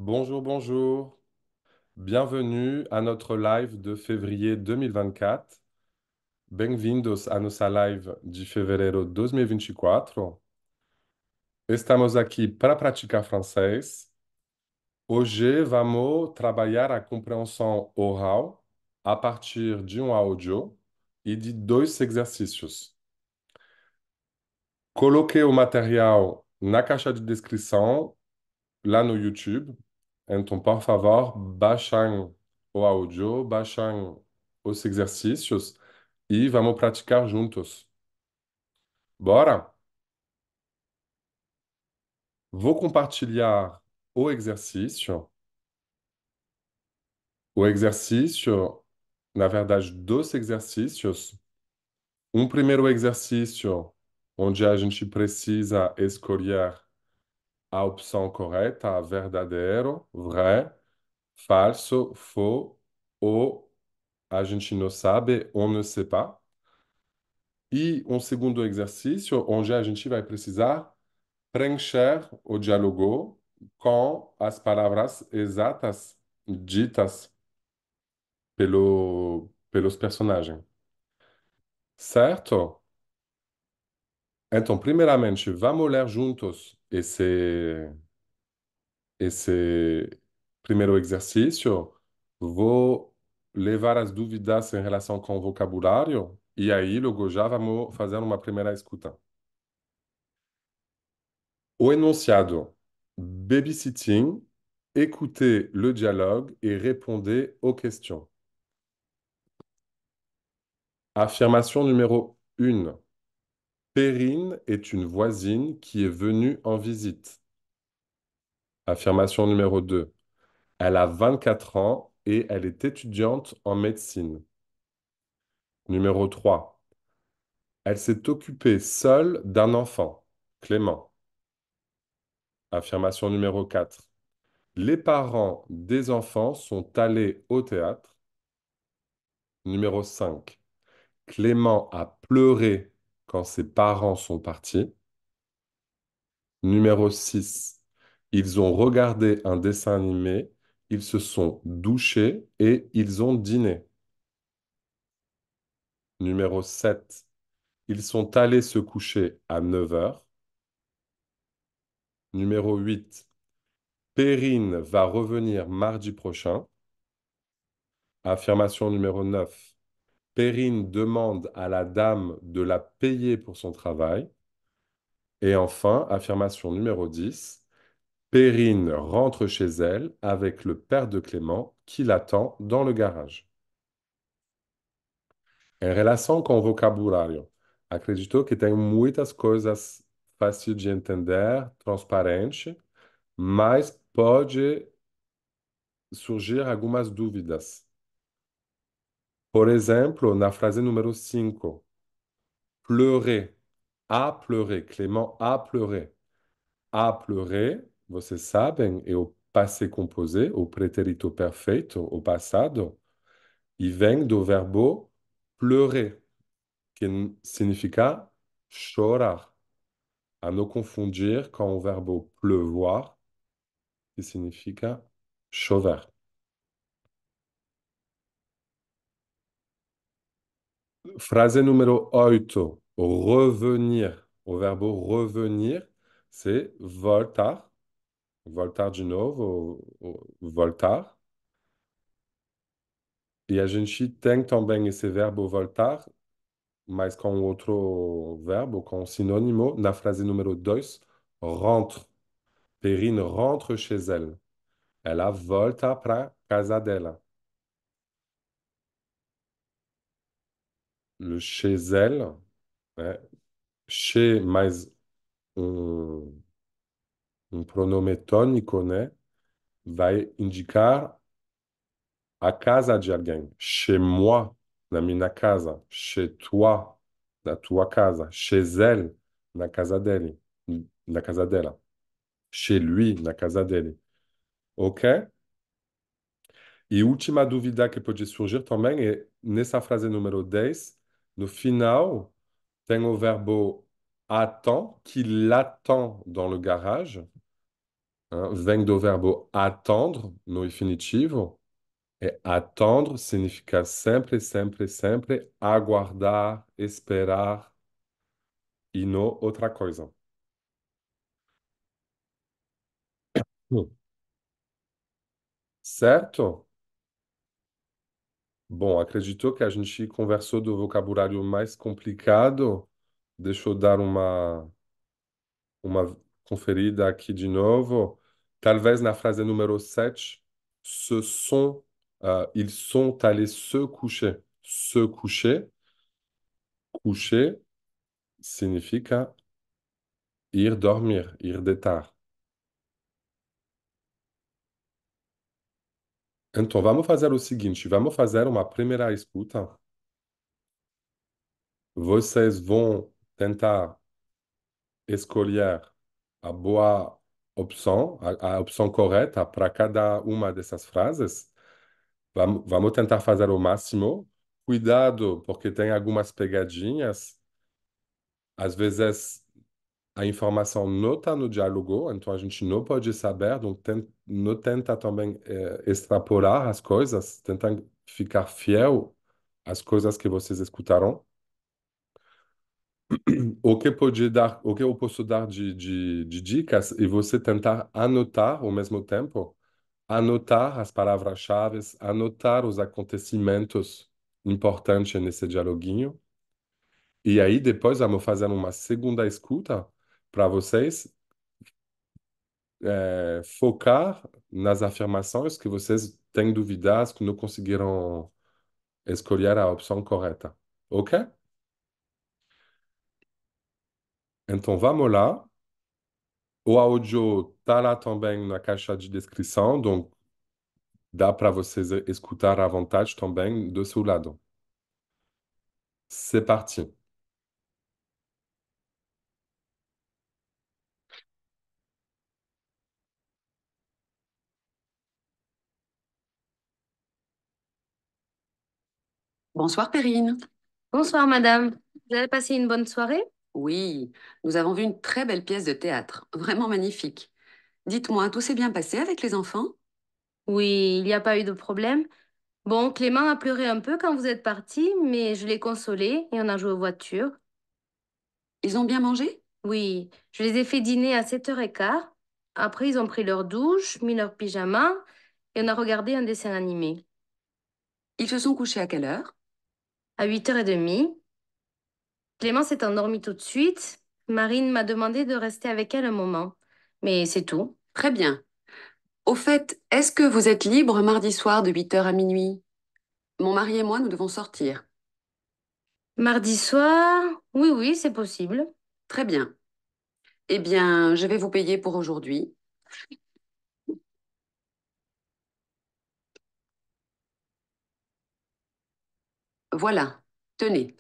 Bonjour, bonjour. Bienvenue à notre live de février 2024. Bem-vindos à nossa live de fevereiro 2024. Estamos aqui para praticar francês. Hoje vamos trabalhar a compreensão oral a partir de um áudio e de dois exercícios. Coloquei o material na caixa de descrição lá no YouTube. Então, por favor, baixem o áudio, baixem os exercícios e vamos praticar juntos. Bora? Vou compartilhar o exercício. O exercício, na verdade, dois exercícios. Um primeiro exercício, onde a gente precisa escolher a opção correta, verdadeiro, vrai, falso, faux, ou a gente não sabe, on ne sait pas. E um segundo exercício, onde a gente vai precisar preencher o diálogo com as palavras exatas ditas pelos personagens. Certo? Então, primeiramente, vamos ler juntos esse primeiro exercício. Vou levar as dúvidas em relação com o vocabulário e aí, logo já, vamos fazer uma primeira escuta. Au énonciado, babysitting, écoutez le dialogue et répondez aux questions. Affirmation numéro 1. Perrine est une voisine qui est venue en visite. Affirmation numéro 2. Elle a 24 ans et elle est étudiante en médecine. Numéro 3. Elle s'est occupée seule d'un enfant, Clément. Affirmation numéro 4. Les parents des enfants sont allés au théâtre. Numéro 5. Clément a pleuré quand ses parents sont partis. Numéro 6. Ils ont regardé un dessin animé, ils se sont douchés et ils ont dîné. Numéro 7. Ils sont allés se coucher à 9 heures. Numéro 8. Perrine va revenir mardi prochain. Affirmation numéro 9. Perrine demande à la dame de la payer pour son travail. Et enfin, affirmation numéro 10. Perrine rentre chez elle avec le père de Clément qui l'attend dans le garage. Em relação com o vocabulário, acredito que tem muitas coisas fáceis de entender, transparente, mas pode surgir algumas dúvidas. Por exemplo, na frase número 5, pleurer, a pleurer, Clément a pleuré. A pleurer, vocês sabem, é o passé composé, o pretérito perfeito, o passado, e vem do verbo pleurer, que significa chorar. A não confundir com o verbo pleuvoir, que significa chover. Frase número 8, revenir. O verbo revenir, c'est voltar. Voltar de novo, voltar. E a gente tem também esse verbo voltar, mas com outro verbo, com sinônimo, na frase número 2, rentre. Perrine rentre chez elle. Ela volta para casa dela. Le chez elle, né? Chez mais um pronome tônico, né? Vai indicar a casa de alguém. Chez moi, na minha casa. Chez toi, na tua casa. Chez elle, na casa dele. Na casa dela. Chez lui, na casa dele. Ok? E última dúvida que pode surgir também é nessa frase número 10, no final, tem o verbo attend, qui l'attend dans le garage. Vem do verbo attendre no infinitivo. E attendre significa sempre, sempre, sempre aguardar, esperar e não outra coisa. Hum. Certo? Bom, acredito que a gente conversou do vocabulário mais complicado. Deixa eu dar uma conferida aqui de novo. Talvez na frase número 7, ils sont allés se coucher. Se coucher, coucher significa ir dormir, ir deitar. Então, vamos fazer o seguinte, vamos fazer uma primeira escuta. Vocês vão tentar escolher a boa opção, a opção correta para cada uma dessas frases. Vamos tentar fazer o máximo. Cuidado, porque tem algumas pegadinhas. Às vezes a informação não está no diálogo, então a gente não pode saber, então não tenta também extrapolar as coisas, tenta ficar fiel às coisas que vocês escutaram. O que eu posso dar de dicas e você tentar anotar ao mesmo tempo, anotar as palavras-chave, anotar os acontecimentos importantes nesse dialoguinho. E aí depois vamos fazer uma segunda escuta para vocês focar nas afirmações que vocês têm dúvidas, que não conseguiram escolher a opção correta. Ok? Então vamos lá. O áudio tá lá também na caixa de descrição, então dá para vocês escutar à vontade também do seu lado. C'est parti. Bonsoir Perrine. Bonsoir madame. Vous avez passé une bonne soirée? Oui, nous avons vu une très belle pièce de théâtre, vraiment magnifique. Dites-moi, tout s'est bien passé avec les enfants? Oui, il n'y a pas eu de problème. Bon, Clément a pleuré un peu quand vous êtes parti, mais je l'ai consolé et on a joué aux voitures. Ils ont bien mangé? Oui, je les ai fait dîner à 7h15. Après, ils ont pris leur douche, mis leur pyjama et on a regardé un dessin animé. Ils se sont couchés à quelle heure? À 8h30, Clément s'est endormi tout de suite. Marine m'a demandé de rester avec elle un moment. Mais c'est tout. Très bien. Au fait, est-ce que vous êtes libre mardi soir de 8 heures à minuit? Mon mari et moi, nous devons sortir. Mardi soir, oui, oui, c'est possible. Très bien. Eh bien, je vais vous payer pour aujourd'hui. Voilà, tenez.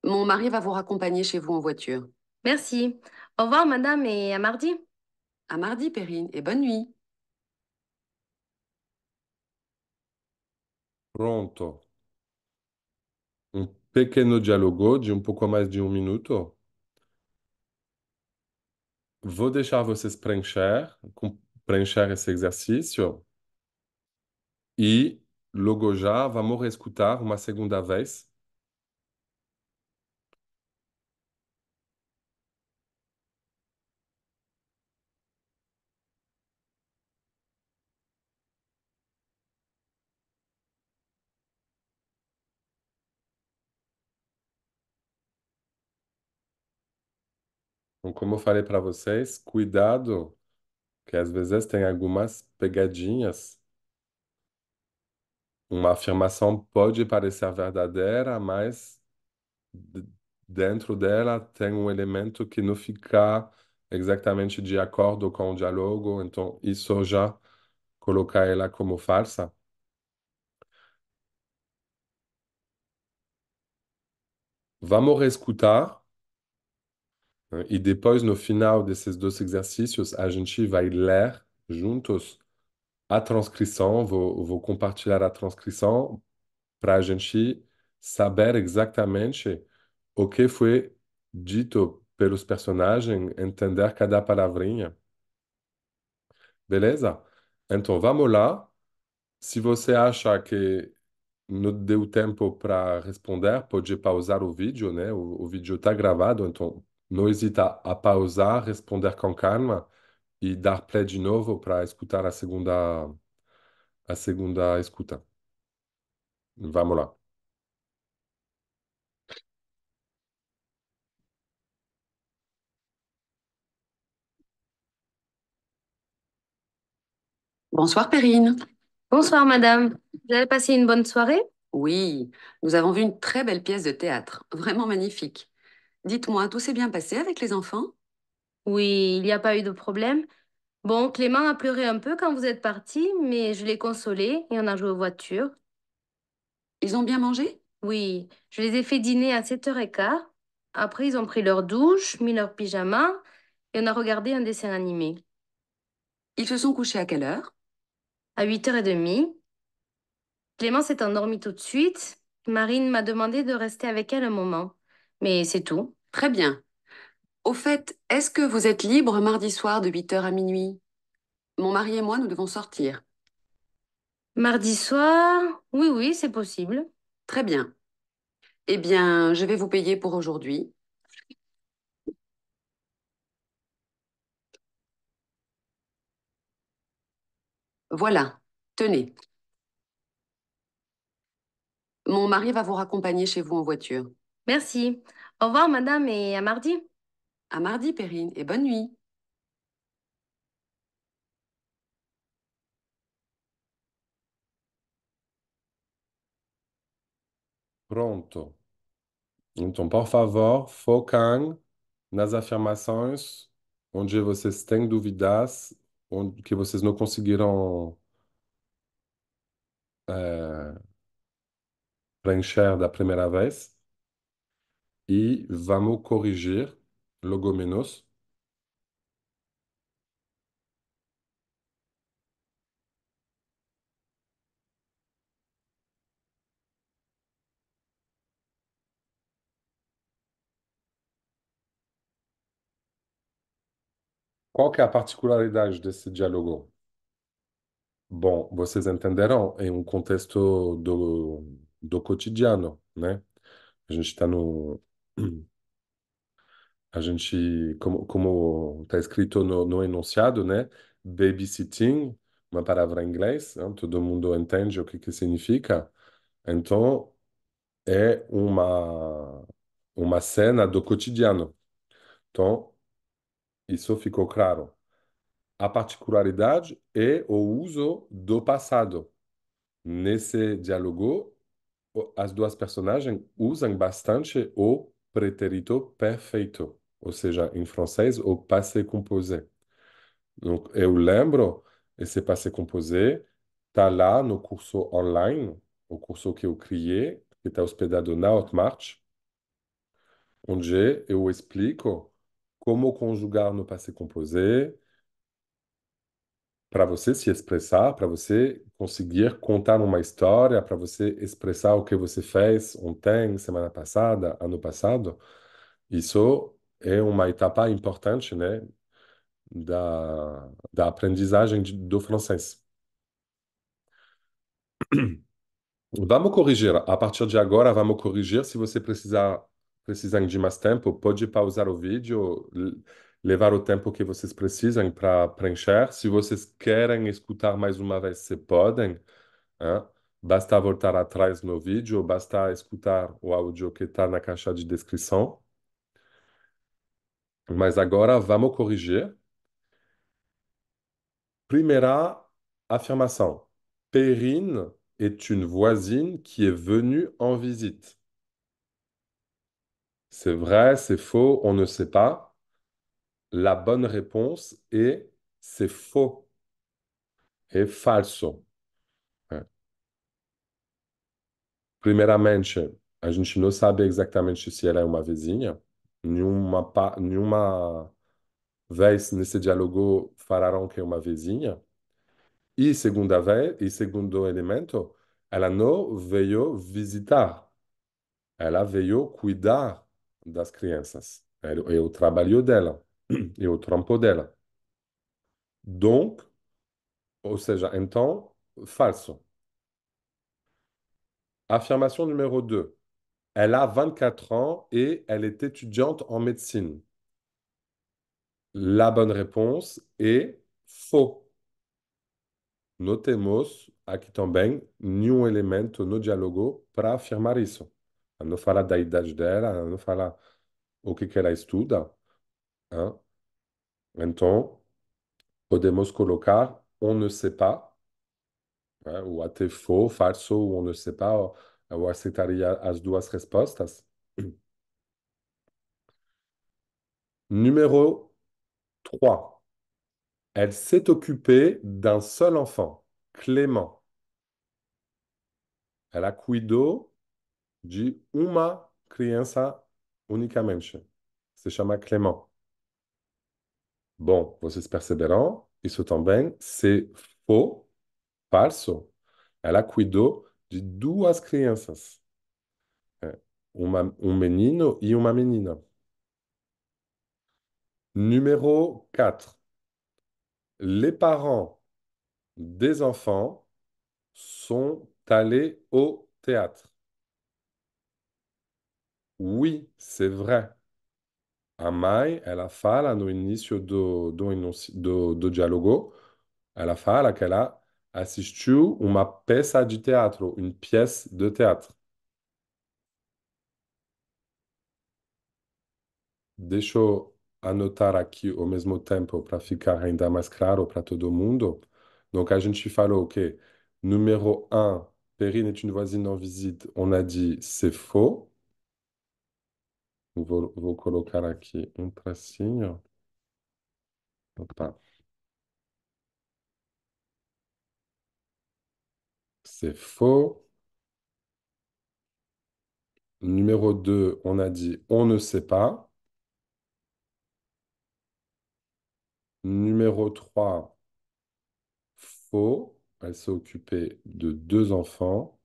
Mon mari va vous raccompagner chez vous en voiture. Merci. Au revoir madame et à mardi. À mardi, Perrine, et bonne nuit. Pronto. Um pequeno diálogo de um pouco mais de um minuto. Vou deixar vocês preencher esse exercício e logo já vamos reescutar uma segunda vez. Então, como eu falei para vocês, cuidado, que às vezes tem algumas pegadinhas. Uma afirmação pode parecer verdadeira, mas d- dentro dela tem um elemento que não fica exatamente de acordo com o diálogo, então isso já coloca ela como falsa. Vamos reescutar, né? E depois, no final desses dois exercícios, a gente vai ler juntos a transcrição. Vou compartilhar a transcrição para a gente saber exatamente o que foi dito pelos personagens, entender cada palavrinha. Beleza? Então, vamos lá. Se você acha que não deu tempo para responder, pode pausar o vídeo, né? O vídeo está gravado, então não hesita a pausar, responder com calma e dar play de novo para escutar a segunda escuta. Vamos lá. Bonsoir, Perrine. Bonsoir, madame. Vous avez passé une bonne soirée? Oui, nous avons vu une très belle pièce de théâtre, vraiment magnifique. Dites-moi, tout s'est bien passé avec les enfants? Oui, il n'y a pas eu de problème. Bon, Clément a pleuré un peu quand vous êtes parti, mais je l'ai consolé et on a joué aux voitures. Ils ont bien mangé? Oui, je les ai fait dîner à 7h15. Après, ils ont pris leur douche, mis leur pyjama et on a regardé un dessin animé. Ils se sont couchés à quelle heure? À 8h30, Clément s'est endormi tout de suite. Marine m'a demandé de rester avec elle un moment. Mais c'est tout. Très bien. Au fait, est-ce que vous êtes libre mardi soir de 8 heures à minuit? Mon mari et moi, nous devons sortir. Mardi soir, oui, oui, c'est possible. Très bien. Eh bien, je vais vous payer pour aujourd'hui. Voilà. Tenez. Mon mari va vous raccompagner chez vous en voiture. Merci. Au revoir, madame, et à mardi. À mardi, Perrine, et bonne nuit. Pronto. Então, por favor, foquem nas afirmações onde vocês têm dúvidas, onde que vocês não conseguiram preencher da primeira vez e vamos corrigir logo menos. Qual que é a particularidade desse diálogo? Bom, vocês entenderam em um contexto do cotidiano, né? A gente está no. A gente, como está escrito no enunciado, né? Babysitting, uma palavra em inglês, né? Todo mundo entende o que que significa. Então, é uma cena do cotidiano. Então, isso ficou claro. A particularidade é o uso do passado. Nesse diálogo, as duas personagens usam bastante o pretérito perfeito, ou seja, em francês, o passé composé. Donc, eu lembro, esse passé composé está lá no curso online, o curso que eu criei, que está hospedado na Hotmart, onde eu explico como conjugar no passé composé para você se expressar, para você conseguir contar uma história, para você expressar o que você fez ontem, semana passada, ano passado. Isso é uma etapa importante, né, da aprendizagem do francês. Vamos corrigir. A partir de agora, vamos corrigir. Se você precisar de mais tempo, pode pausar o vídeo, levar o tempo que vocês precisam para preencher. Se vocês querem escutar mais uma vez, você podem, né? Basta voltar atrás no vídeo, basta escutar o áudio que está na caixa de descrição. Mas agora vamos corrigir. Primeira affirmation. Perrine est une voisine qui est venue en visite. C'est vrai, c'est faux, on ne sait pas. La bonne réponse est c'est faux, é falso. É. Primeiramente, a gente não sabe exatamente se ela é uma vizinha. Nenhuma vez nesse diálogo falaram que é uma vizinha. E segunda vez, e segundo elemento, ela não veio visitar. Ela veio cuidar das crianças. e o trabalho dela, e o trampo dela. Donc, ou seja, então, falso. Affirmation numéro 2. Elle a 24 ans et elle est étudiante en médecine. La bonne réponse est faux. Notemos aqui também nenhum elemento no diálogo para afirmar isso. Ela não fala da idade dela, ela não fala o que ela estuda, hein? Então, podemos colocar on ne sait pas, né? Ou até faux, falso, ou on ne sait pas. Eu aceitaria as duas respostas. Numéro 3. Elle s'est occupée d'un seul enfant, Clément. Ela cuidou de uma criança unicamente. Se chama Clément. Bom, vocês perceberão, isso também c'est faux, falso. Ela cuidou de duas crianças, é, um menino e uma menina. Numéro 4. Les parents des enfants sont allés au théâtre. Oui, c'est vrai. A mãe, ela fala no início do diálogo, ela fala que ela assistiu uma peça de teatro, une pièce de théâtre. Deixa eu anotar aqui ao mesmo tempo para ficar ainda mais claro para todo mundo. Donc, a gente falou que numéro 1, Perrine est une voisine en visite. On a dit c'est faux. Vou colocar aqui um tracinho. Opa, c'est faux. Numéro 2, on a dit on ne sait pas. Numéro 3, faux. Elle s'est occupée de deux enfants.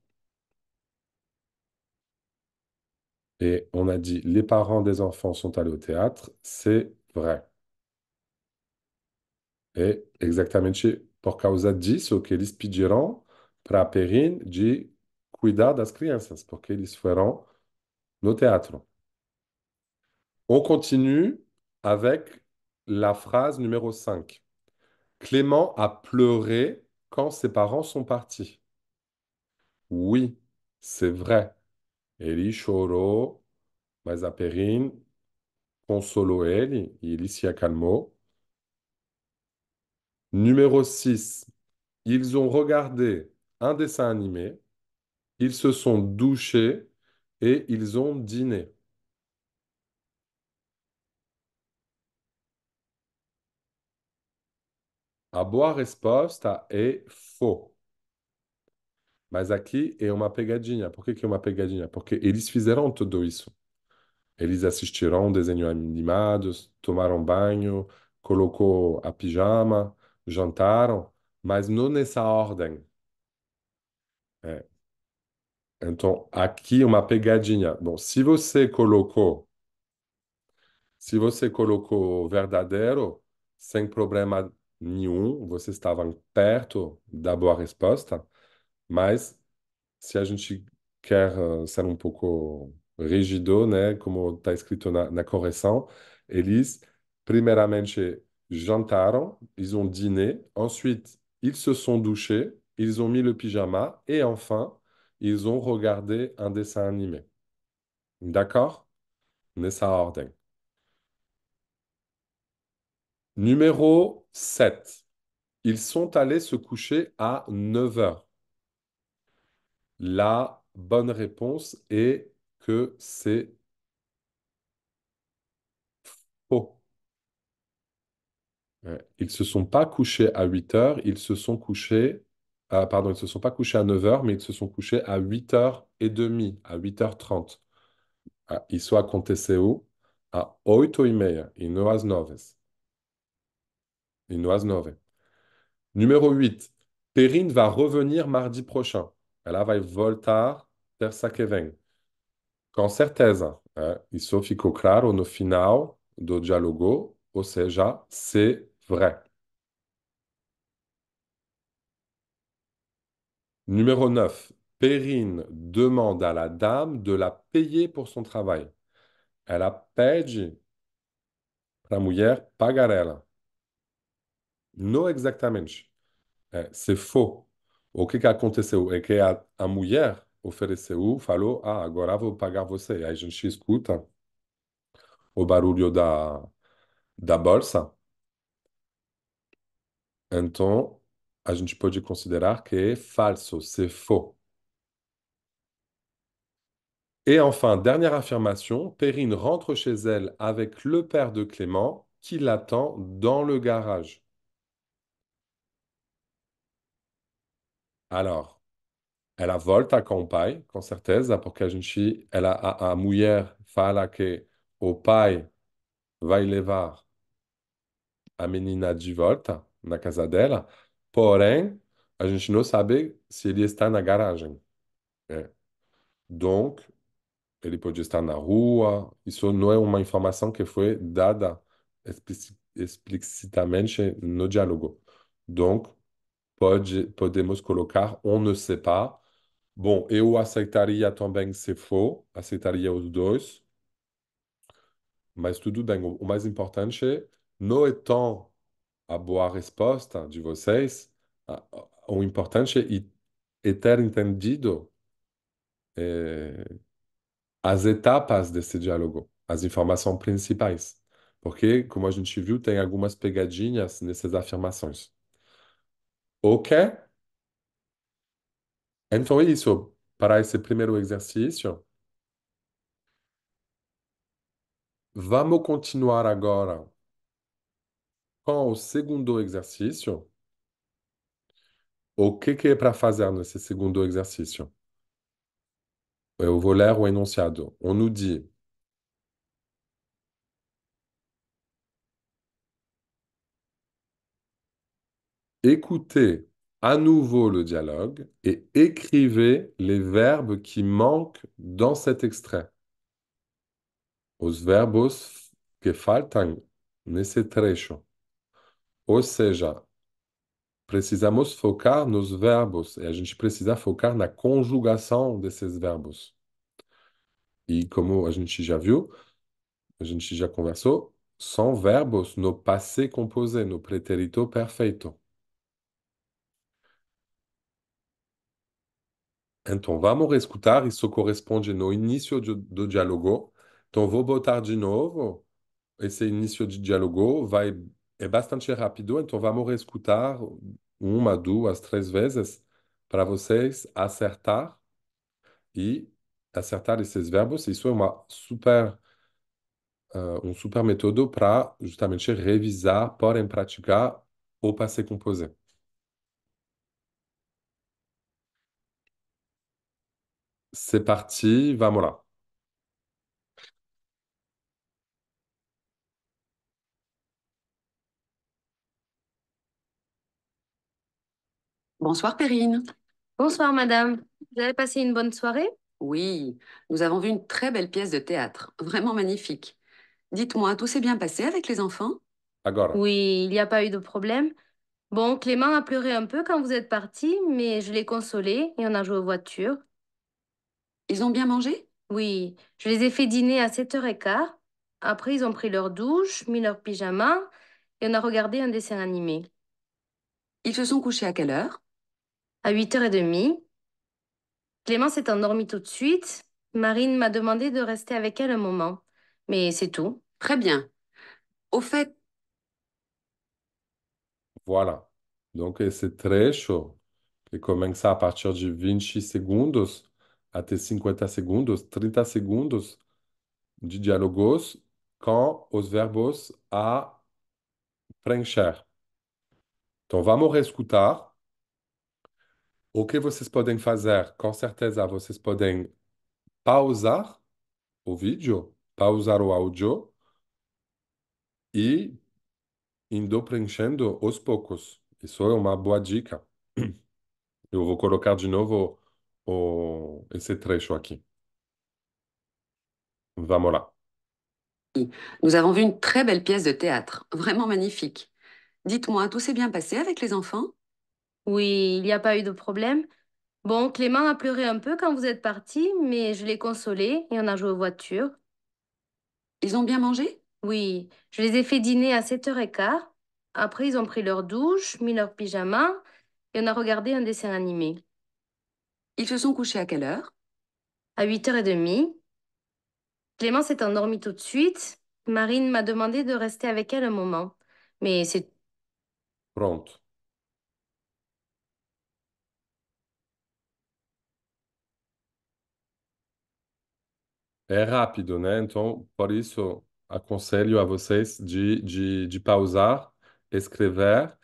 Et on a dit les parents des enfants sont allés au théâtre. C'est vrai. E exatamente por causa disso que eles pediram para a Perrine de cuidar das crianças, porque eles foram no teatro. On continue avec la phrase numéro 5. Clément a pleuré quand ses parents sont partis. Oui, c'est vrai. Ele chorou, mas a Perrine consolou ele e ele se acalmou. Numéro 6. Ils ont regardé un dessin animé, ils se sont douchés et ils ont dîné. A boa resposta é faux. Mas aqui é uma pegadinha. Por que que é uma pegadinha? Porque eles fizeram tudo isso. Eles assistiram desenhos animados, tomaram banho, colocou a pijama, jantaram, mas não nessa ordem. É. Então, aqui é uma pegadinha. Bom, se você colocou verdadeiro, sem problema nenhum, vocês estavam perto da boa resposta, mas se a gente quer ser um pouco rígido, né, como está escrito na correção, eles primeiramente jantaram, ils ont dîné, ensuite ils se sont douchés, ils ont mis le pyjama et enfin ils ont regardé un dessin animé. D'accord? Nessa ordem. Numéro 7. Ils sont allés se coucher à 9 heures. La bonne réponse est que c'est faux. Ouais. Ils se sont pas couchés à 8 heures, ils se sont couchés, pardon, ils se sont pas couchés à 9 heures, mais ils se sont couchés à 8h30, à 8h30. Ah, isso aconteceu a 8h30, e não às 9. E não às 9. Numéro 8. Perrine va revenir mardi prochain. Ela vai voltar terça que vem. Com certeza. Isso ficou claro no final do diálogo, ou seja, c'est vrai. Numéro 9. Perrine demande à la dame de la payer pour son travail. Ela pede para a mulher pagar ela. Não exatamente. C'est faux. O que que aconteceu? É que a mulher ofereceu, falou, agora vou pagar você. Aí a gente escuta o barulho da bolsa. Então, a gente pode considerar que é falso, c'est faux. Et enfin, dernière affirmation, Perrine rentre chez elle avec le père de Clément qui l'attend dans le garage. Alors, ela volta com o pai, com certeza, porque a mulher fala que o pai vai levar a menina de volta na casa dela, porém, a gente não sabe se ele está na garagem. Né? Donc, ele pode estar na rua. Isso não é uma informação que foi dada explicitamente no diálogo. Donc, podemos colocar on ne sait pas. Bom, eu aceitaria também se for, aceitaria os dois, mas tudo bem. O mais importante não é tão a boa resposta de vocês, o importante é ter entendido as etapas desse diálogo, as informações principais. Porque, como a gente viu, tem algumas pegadinhas nessas afirmações. Ok? Então é isso. Para esse primeiro exercício, vamos continuar agora com o segundo exercício. O que que é para fazer nesse segundo exercício? Eu vou ler o enunciado. On nous dit écoutez à nouveau le dialogue et écrivez les verbes qui manquent dans cet extrait. Os verbos que faltam nesse trecho. Ou seja, precisamos focar nos verbos e a gente precisa focar na conjugação desses verbos. E como a gente já viu, a gente já conversou, são verbos no passé composé, no pretérito perfeito. Então, vamos escutar, isso corresponde no início do diálogo. Então, vou botar de novo. Esse início de diálogo é bastante rápido, então vamos escutar uma, duas, três vezes para vocês acertar esses verbos. Isso é um super método para justamente revisar, porém praticar o passé composé. C'est parti, vamos lá. Bonsoir, Perrine. Bonsoir, madame. Vous avez passé une bonne soirée? Oui, nous avons vu une très belle pièce de théâtre, vraiment magnifique. Dites-moi, tout s'est bien passé avec les enfants? Agora, Oui, il n'y a pas eu de problème. Bon, Clément a pleuré un peu quand vous êtes parti, mais je l'ai consolé et on a joué aux voitures. Ils ont bien mangé? Oui, je les ai fait dîner à 7h15. Après, ils ont pris leur douche, mis leur pyjama et on a regardé un dessin animé. Ils se sont couchés à quelle heure? À 8h30, Clément s'est endormi tout de suite. Marine m'a demandé de rester avec elle un moment. Mais c'est tout. Très bien. Au fait, voilà. Donc, esse trecho, que começa a partir de 20 segundos até 50 segundos, 30 segundos de diálogos com os verbos a preencher. Então, vamos reescutar. O que vocês podem fazer? Com certeza, vocês podem pausar o vídeo, pausar o áudio e indo preenchendo aos poucos. Isso é uma boa dica. Eu vou colocar de novo esse trecho aqui. Vamos là. Nous avons vu une très belle pièce de théâtre, vraiment magnifique. Dites-moi, tout s'est bien passé avec les enfants? Oui, il n'y a pas eu de problème. Bon, Clément a pleuré un peu quand vous êtes parti, mais je l'ai consolé et on a joué aux voitures. Ils ont bien mangé? Oui, je les ai fait dîner à 7h15. Après, ils ont pris leur douche, mis leur pyjama et on a regardé un dessin animé. Ils se sont couchés à quelle heure? À 8h30, Clément s'est endormi tout de suite. Marine m'a demandé de rester avec elle un moment. Mais c'est... Pronto. É rápido, né? Então, por isso, aconselho a vocês de pausar, escrever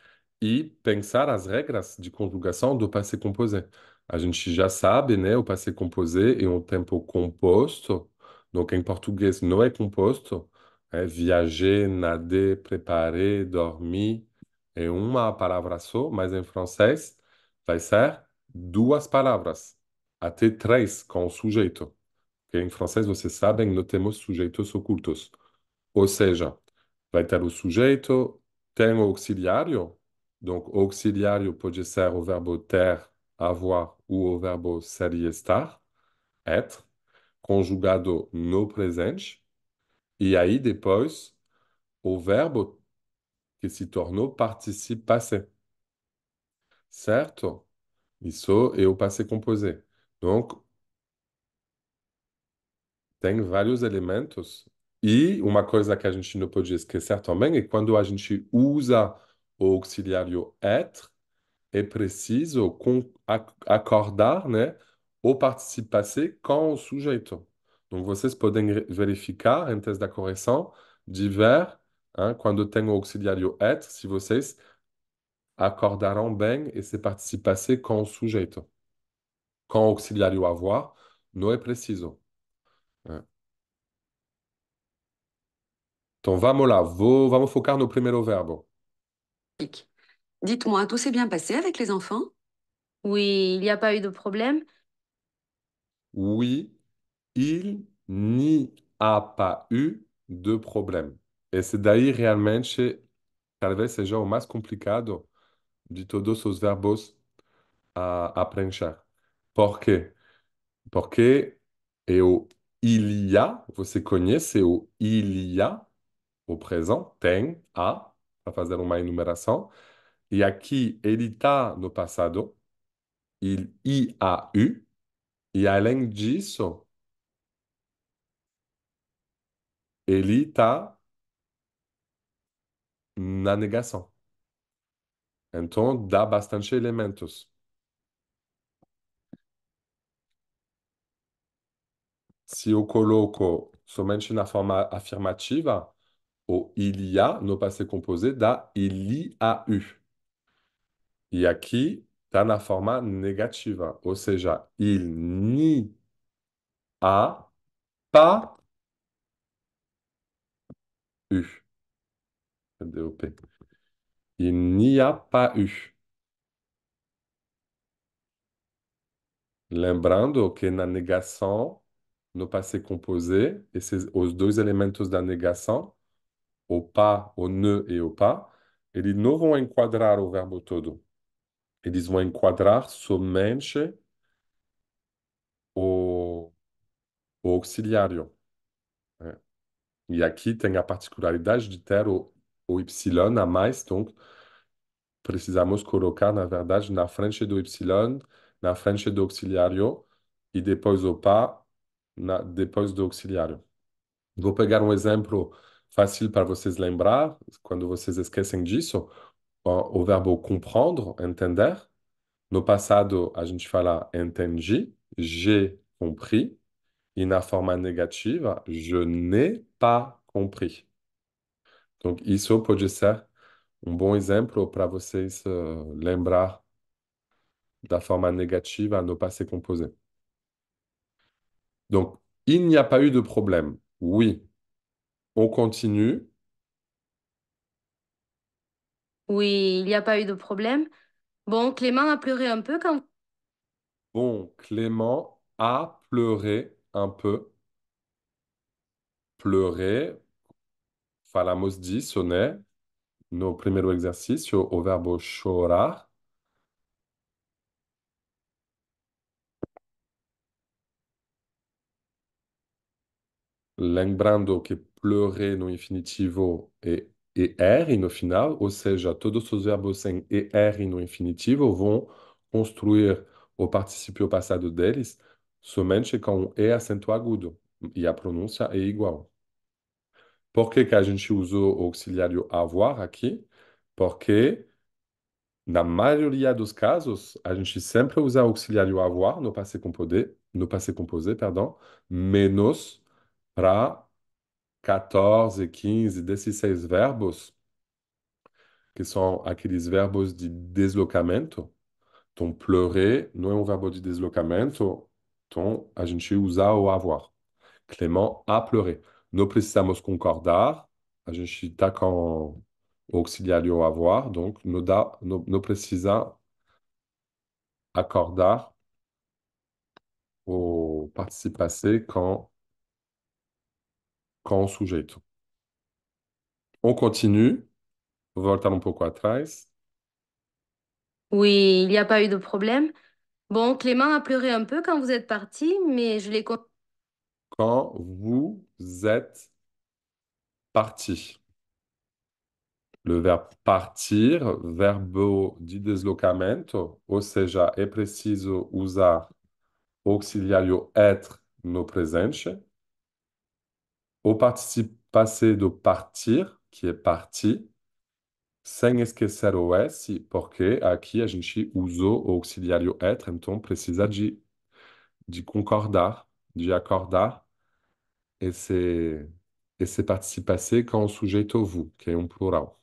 e pensar as regras de conjugação do passé composé. A gente já sabe, né? O passé composé é um tempo composto. Donc, em português não é composto. É viager, nader, préparer, dormir. É uma palavra só, mas em francês vai ser duas palavras, até três com o sujeito. Porque em francês, vocês sabem, não temos sujeitos ocultos. Ou seja, vai ter o sujeito, tem o auxiliário. Donc, o auxiliário pode ser o verbo ter, avoir, ou o verbo ser e estar, être, conjugado no presente. E aí, depois, o verbo que se tornou participe passé. Certo? Isso é o passé composé. Donc, tem vários elementos. E uma coisa que a gente não pode esquecer também é quando a gente usa o auxiliário être, é preciso acordar, né, o participe passé com o sujeito. Então, vocês podem verificar, antes da correção, de ver, hein, quando tem o auxiliário être, se vocês acordaram bem esse participe passé com o sujeito. Com o auxiliário avoir, não é preciso. Né? Então vamos lá, vamos focar no primeiro verbo. Dites-moi, tout s'est bien passé avec les enfants? Oui, il n'y a pas eu de problème. Oui, il n'y a pas eu de problème. Esse daí realmente talvez seja o mais complicado de todos os verbos a preencher. Por quê? Porque é o il y a, você conhece o il y a, o presente, tem, a, para fazer uma enumeração. E aqui ele está no passado, il y a eu. E além disso, ele está na negação. Então, dá bastante elementos. Se eu coloco somente na forma afirmativa, o il y a, no passé composé, dá il y a eu. E aqui está na forma negativa, ou seja, il n'y a pas eu. Cadê o P? Il n'y a pas eu. Lembrando que na negação, no passé composé, esses, os dois elementos da negação, o pas, o ne e o pas, eles não vão enquadrar o verbo todo. Eles vão enquadrar somente o, o auxiliário. Né? E aqui tem a particularidade de ter o y a mais, então precisamos colocar, na verdade, na frente do y, na frente do auxiliário e depois o pas, depois do auxiliário. Vou pegar um exemplo fácil para vocês lembrar, quando vocês esquecem disso. O verbo comprendre, entender. No passado, a gente fala entendi, j'ai compris. E na forma negativa, je n'ai pas compris. Donc, isso pode ser um bom exemplo para vocês lembrar da forma négative no passé composé. Donc, il n'y a pas eu de problème. Oui. On continue. Oui, il n'y a pas eu de problème. Bon, Clément a pleuré un peu quand... Bon, Clément a pleuré un peu. pleurer, falamos disso, né? No primeiro exercício, o verbo chorar. Lembrando que pleurer no infinitivo é ER no final, ou seja, todos os verbos em ER no infinitivo vão construir o particípio passado deles somente com E acento agudo, e a pronúncia é igual. Por que que a gente usou o auxiliário avoir aqui? Porque, na maioria dos casos, a gente sempre usa o auxiliário avoir no passé composé, perdão, menos para 14, 15, 16 verbos, que são aqueles verbos de deslocamento. Então, pleurer não é um verbo de deslocamento, então a gente usa o avoir. Clément a pleuré. Não precisamos concordar, a gente está com o auxiliário avoir, donc não precisa acordar o participe passé com o sujeito. On continue, voltar um pouco atrás. Oui, il n'y a pas eu de problème. Bon, Clément a pleuré un peu quand vous êtes parti, mais je l'ai... Quand vous êtes parti. Le verbo partir, verbo de deslocamento, ou seja, é preciso usar o auxiliário être no presente. O participe passé do partir, que é parti, sem esquecer o S, porque aqui a gente usou o auxiliário être, então precisa de concordar, de acordar esse participe passé com o sujeito vous, que é um plural.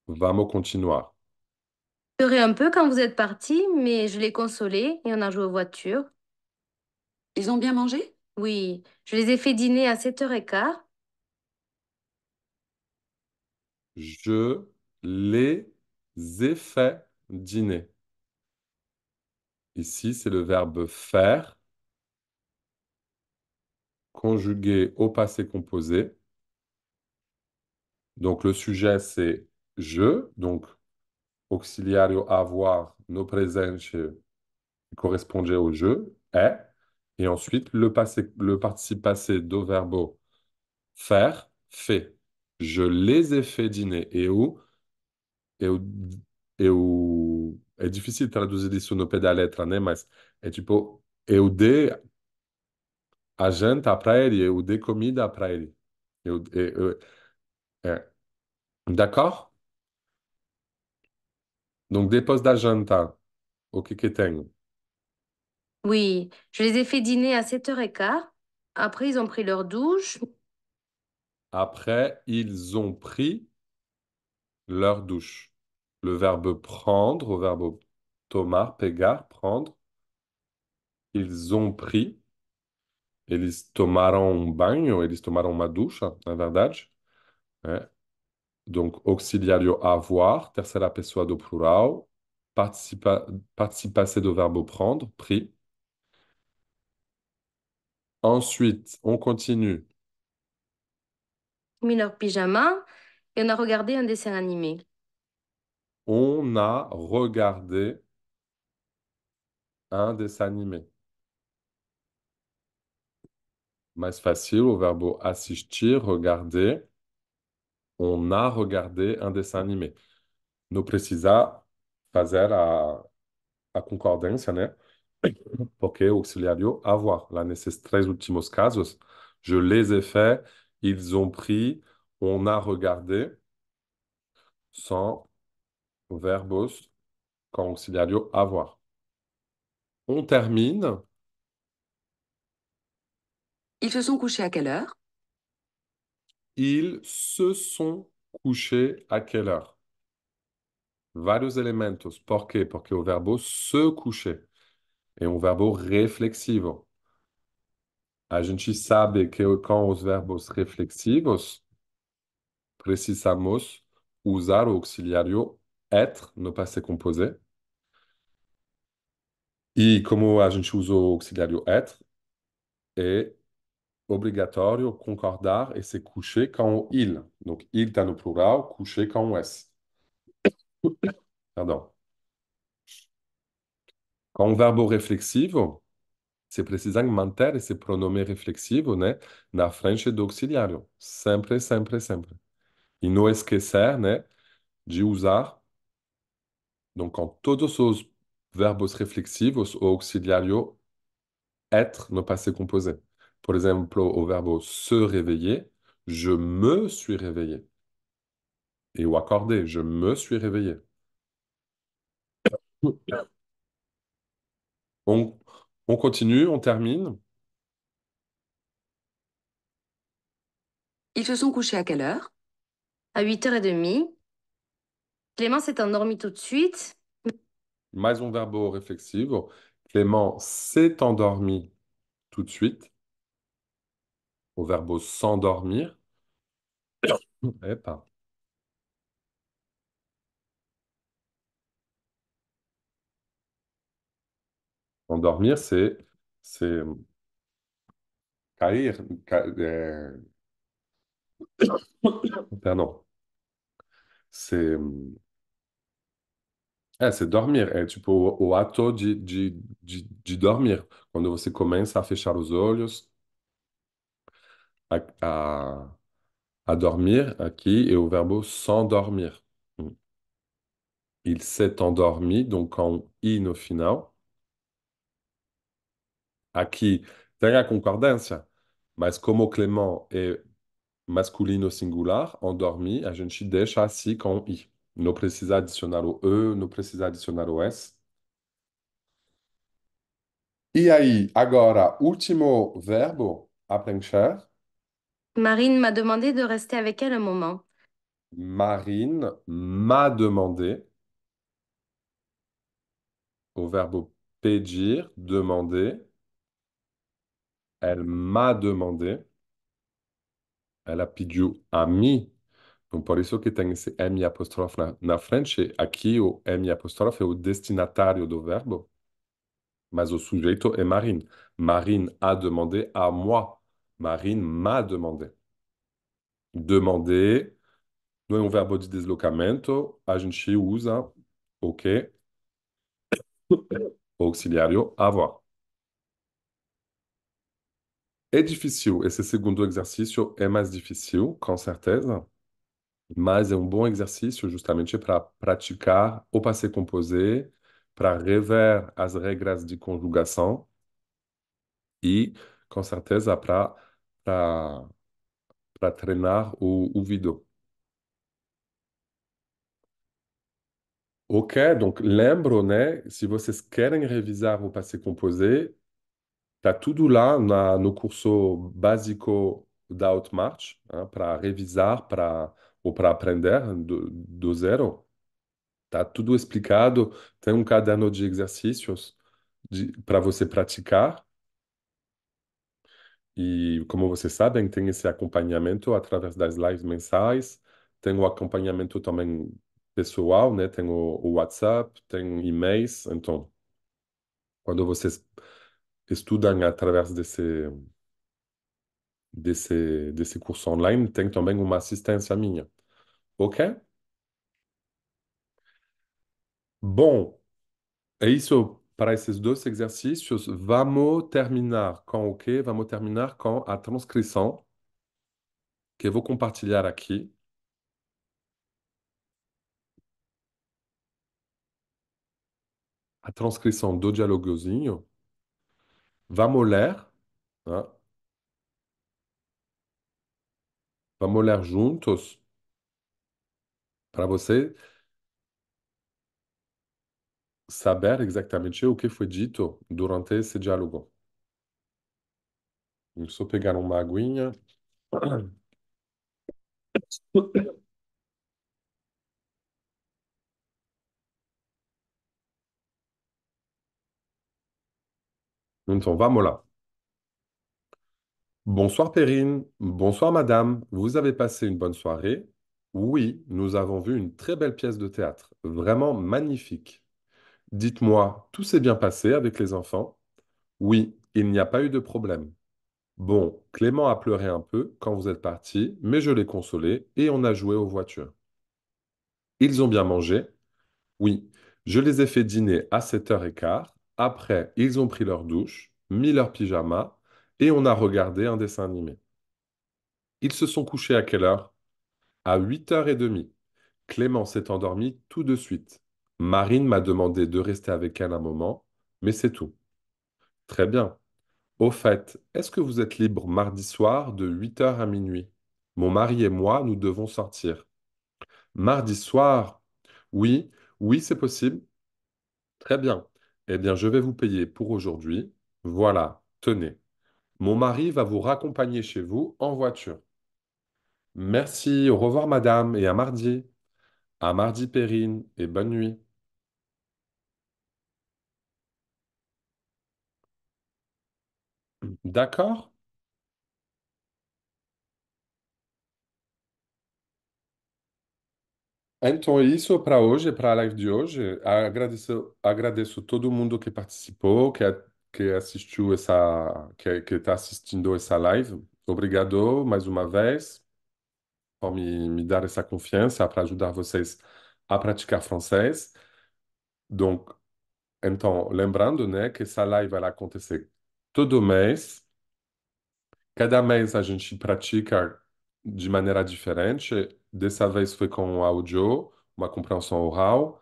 Vamos continuar. Pleuré un peu quand vous êtes parti, mais je l'ai consolé et on a joué aux voitures. Ils ont bien mangé? Oui, je les ai fait dîner à 7h15. Je les ai fait dîner. Ici, c'est le verbe faire conjugué au passé composé. Donc, le sujet, c'est je. Donc, auxiliario avoir no presente correspondait au je, est. Et ensuite, le participe passé do verbo faire, fait. Je les ai fait dîner. Eu, é difícil traduzir isso no pé da letra, né? Mas é tipo, eu dei a janta para ele, eu dei comida para ele. É. D'accord? Donc, depois da janta, o que que tem? Oui, je les ai fait dîner à 7h15. Après, ils ont pris leur douche. Après, ils ont pris leur douche. Le verbe prendre, au verbe tomar, pegar, prendre. Ils ont pris. Eles tomaram um banho, eles tomaram uma ducha, na verdade. É. Donc, auxiliário avoir, terceira pessoa do plural, participe passé do verbo prendre, pris. Ensuite, on continue. Mis leur pyjama et on a regardé un dessin animé. On a regardé un dessin animé. Mais facile, o verbo assistir, regarder. On a regardé un dessin animé. Não precisa fazer a concordância, né? Porque o auxiliário avoir. Lá nesses três últimos casos, je les ai fait, ils ont pris, on a regardé, são verbos com auxiliário avoir. On termine. Ils se sont couchés à quelle heure? Ils se sont couchés à quelle heure? Vários elementos. Por quê? Porque o verbo se coucher é um verbo reflexivo. A gente sabe que com os verbos reflexivos, precisamos usar o auxiliário être no passé composé. E como a gente usou o auxiliário être, est obrigatório concordar et c'est couché quand il. Donc, il está no plural, couché quand o S. Pardon. Com o verbo reflexivo, você precisa manter esse pronome reflexivo, né, na frente do auxiliário. Sempre, sempre, sempre. E não esquecer, né, de usar, donc, com todos os verbos reflexivos, o auxiliário être no passé composé. Por exemplo, o verbo se réveiller, je me suis réveillé. Et o accorder, je me suis réveillé. On, on continue, on termine. Ils se sont couchés à quelle heure? À 8h30. Clément s'est endormi tout de suite. Mais un verbo réflexivo. Clément s'est endormi tout de suite. Au verbo s'endormir. Epa. Endormir, c'est cair. Pardon. C'est c'est dormir. É tipo o ato de dormir. Quando você começa a fechar os olhos, a, a, a dormir, aqui é o verbo s'endormir. Il s'est endormi, donc com i no final. Aqui tem a concordância, mas como o Clément é masculino singular, endormi, a gente deixa assim com i. Não precisa adicionar o e, não precisa adicionar o s. E aí, agora, último verbo a preencher. Marine m'a demandé de rester avec elle un moment. Marine m'a demandé, au verbe pedir, demander. Elle m'a demandé. Ela pediu a mim. Então, por isso que tem esse M apóstrofe na frente. Aqui, o M apóstrofe é o destinatário do verbo, mas o sujeito é Marine. Marine a demandé à moi. Marine m'a demandé. Demander não é um verbo de deslocamento. A gente usa o que? O auxiliário avoir. É difícil. Esse segundo exercício é mais difícil, com certeza. Mas é um bom exercício justamente para praticar o passé composé, para rever as regras de conjugação e, com certeza, para treinar o ouvido. Ok, donc lembro, né? Se vocês querem revisar o passé composé, tá tudo lá no curso básico da Hotmart, para revisar ou para aprender do zero. Tá tudo explicado. Tem um caderno de exercícios para você praticar. E, como vocês sabem, tem esse acompanhamento através das lives mensais. Tem o acompanhamento também pessoal, né? Tem o WhatsApp, tem e-mails. Então, quando vocês estudam através desse curso online, tem também uma assistência minha. Ok? Bom, é isso para esses dois exercícios. Vamos terminar com o quê? Vamos terminar com a transcrição que eu vou compartilhar aqui. A transcrição do dialogozinho. Vamos ler, né? Vamos ler juntos para você saber exatamente o que foi dito durante esse diálogo. Vou só pegar uma aguinha. Então, vamos lá. Bonsoir Perrine, bonsoir madame, vous avez passé une bonne soirée? Oui, nous avons vu une très belle pièce de théâtre, vraiment magnifique. Dites-moi, tout s'est bien passé avec les enfants? Oui, il n'y a pas eu de problème. Bon, Clément a pleuré un peu quand vous êtes parti, mais je l'ai consolé et on a joué aux voitures. Ils ont bien mangé. Oui, je les ai fait dîner à 7h15. Après, ils ont pris leur douche, mis leur pyjama et on a regardé un dessin animé. Ils se sont couchés à quelle heure? À 8h30. Clément s'est endormi tout de suite. Marine m'a demandé de rester avec elle un moment, mais c'est tout. Très bien. Au fait, est-ce que vous êtes libre mardi soir de 8h à minuit? Mon mari et moi, nous devons sortir. Mardi soir? Oui, oui, c'est possible. Très bien. Eh bien, je vais vous payer pour aujourd'hui. Voilà, tenez. Mon mari va vous raccompagner chez vous en voiture. Merci, au revoir madame et à mardi. À mardi Perrine et bonne nuit. D'accord? Então é isso para hoje, para a live de hoje. Agradeço todo mundo que participou, que assistiu que está assistindo essa live. Obrigado mais uma vez por me dar essa confiança para ajudar vocês a praticar francês. Donc, então, lembrando, né, que essa live vai acontecer todo mês. Cada mês a gente pratica de maneira diferente. Dessa vez foi com áudio, uma compreensão oral.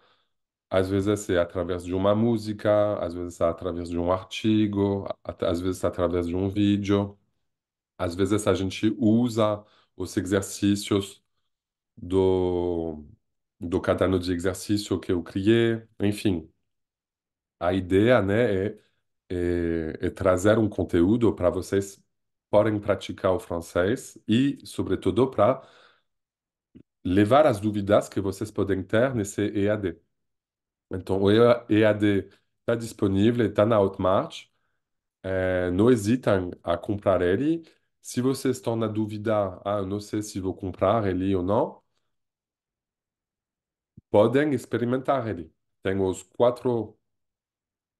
Às vezes é através de uma música, às vezes é através de um artigo, às vezes é através de um vídeo. Às vezes a gente usa os exercícios do, do caderno de exercício que eu criei. Enfim, a ideia, né, é trazer um conteúdo para vocês podem praticar o francês e, sobretudo, para levar as dúvidas que vocês podem ter nesse EAD. Então, o EAD está disponível, está na Hotmart. Não hesitem a comprar ele. Se vocês estão na dúvida, eu não sei se vou comprar ele ou não, podem experimentar ele. Tem os 4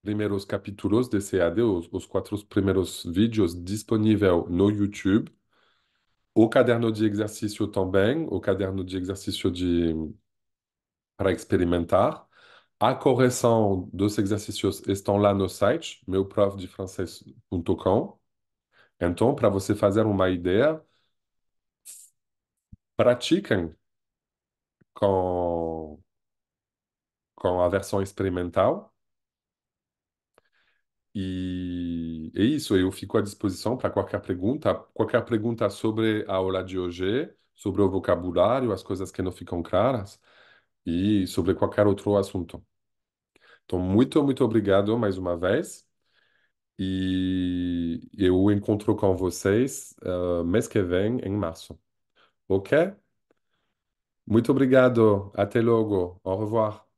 primeiros capítulos desse EAD, os 4 primeiros vídeos disponíveis no YouTube. O caderno de exercício também, o caderno de exercício para experimentar. A correção dos exercícios estão lá no site meuprofdefrancês.com. Então, para você fazer uma ideia, pratiquem com, com a versão experimental. E é isso, eu fico à disposição para qualquer pergunta sobre a aula de hoje, sobre o vocabulário, as coisas que não ficam claras e sobre qualquer outro assunto. Então, muito, muito obrigado mais uma vez. E eu encontro com vocês mês que vem, em março. Ok? Muito obrigado. Até logo. Au revoir.